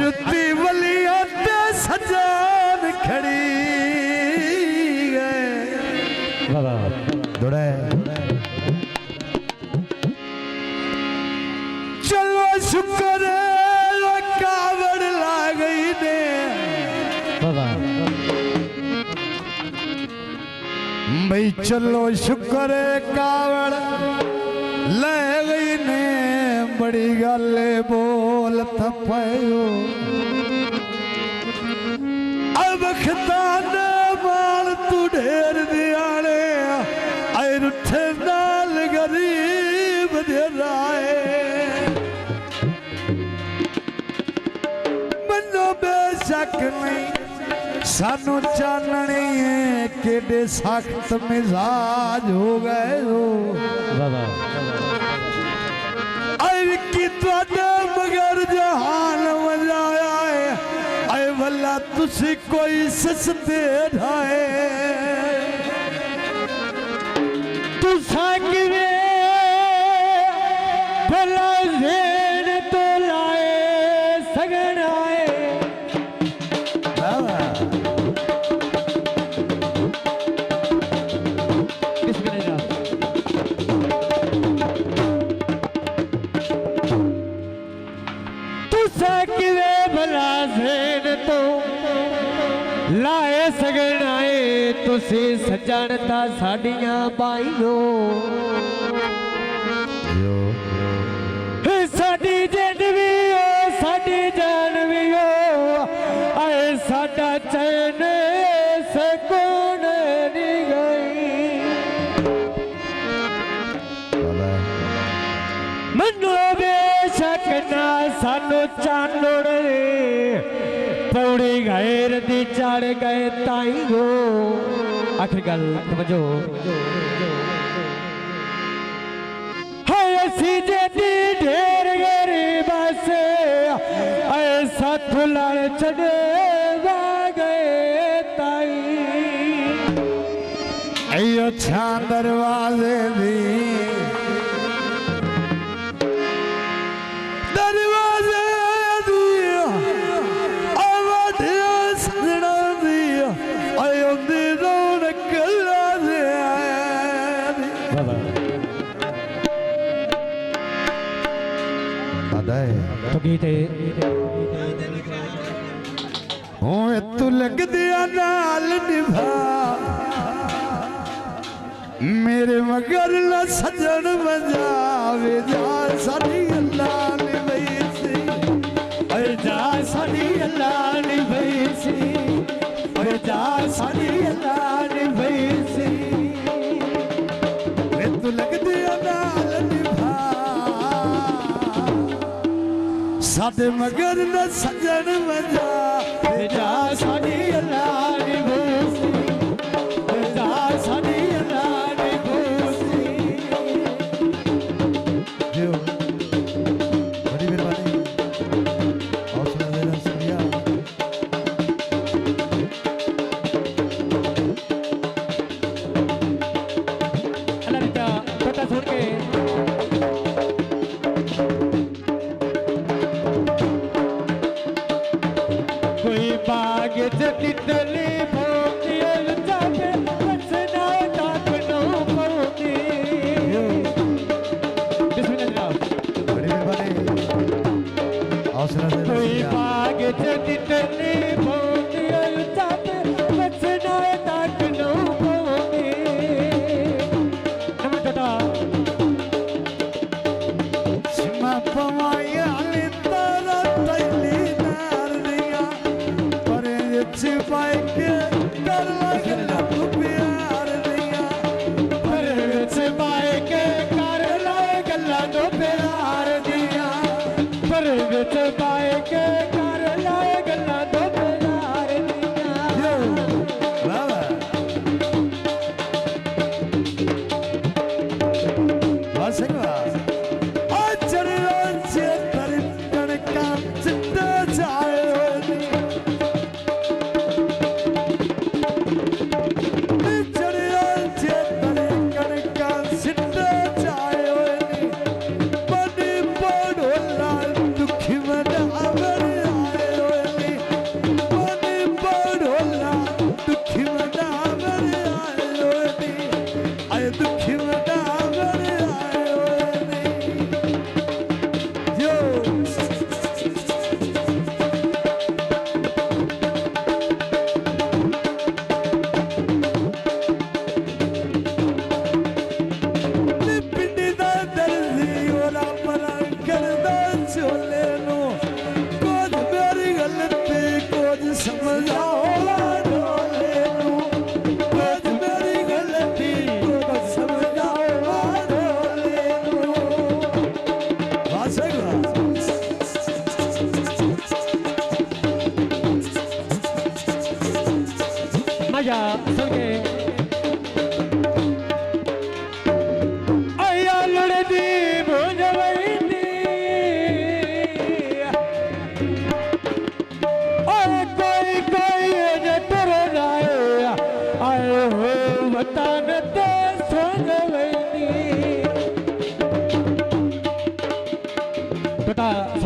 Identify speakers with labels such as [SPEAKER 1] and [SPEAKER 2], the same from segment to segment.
[SPEAKER 1] रुती वलिया ते सजान खड़ी है दौड़े चलो शुक्र कावड़ ला गई ने भाई चलो शुक्र कावड़ ले गई ने बड़ी गल बोल थपायो अब खतान माल तू ढेर दियाले आए रुठे नाल गरीब दे राए मनो बेशक नहीं सानू चाननी है केडे सख्त मिजाज हो गए हो की मगर जहान मजाया है आए भला तुसी कोई सस्ते ढाए तुसा किवे भला जेन तो लाए सगन आए लाए सगन आए तुसी सजनता साड़ियां बाइयो साड़ी जिंद भी हो साड़ी जान भी हो आए साडा चैन सकून दी गई मनो बेशक ना सानू चांदड़ पौड़ी गैर दी चढ़ गए ताई हो आखिर गल समझो है असी जेदी ढेर गरीब से ऐसा थुलड़ चढ़े गए ताई अच्छा दरवाजे दी तो गीते तू लग दिया नाल निभा मेरे मगर न सजन बजावे जा साडी अल्लाह निभई सी अरे जा साडी अल्लाह निभई सी अरे जा साडी अल्लाह निभई सी तू लग दिया नाल निभा साडे मगर न सजन बजा जा साडी अल्लाह निभूसी जा साडी अल्लाह निभूसी जो बड़ी मेहरबानी हौसला देना शुक्रिया अल्लाह रिता छोटा छोड़ के बाग तितली भोगियल जाके बसना तक नो पौती बिस्मिल्लाह बड़ी मेहरबानी हौसला से कोई बाग तितली भोगियल जाके बसना तक नो पौती नमः टाटा सिमा पवाया लितारा तैली छिपाई के कर लगना तू प्यार दिया पर छिपाई के कर लगना तू प्यार दिया पर छिपाई के कर लगना तू प्यार दिया बाबा बस एक बार चल से तरकन का चित्ता जाए दुखी मन अवर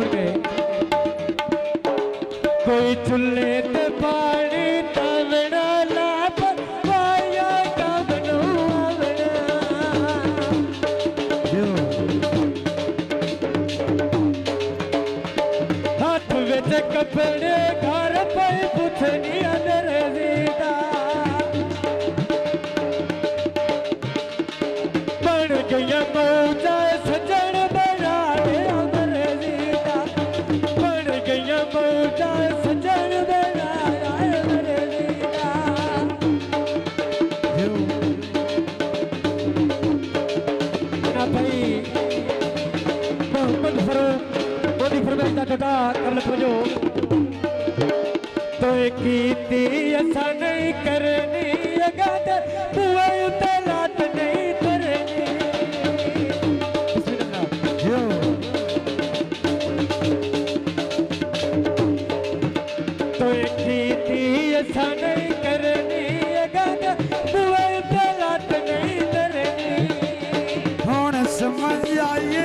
[SPEAKER 1] सुन के कोई चुल्ले ते पानी तवड़ा लाप पाया का बनवावड़ा हाथ विच कपड़े घर पे पुछनी अंग्रेजी दा बन गया मौजा सजन बना दे अंग्रेजी दा बन गया मौजा सजन बना अंग्रेजी दा ना भाई मोहम्मद फरूक मोदी फरमाइश दा टका कर लो जो तो कीती असा नहीं करनी अगात बुआ उते लात नहीं करनी तो कीती असा नहीं करनी अगात बुआ उते लात नहीं करनी हुण समझ आई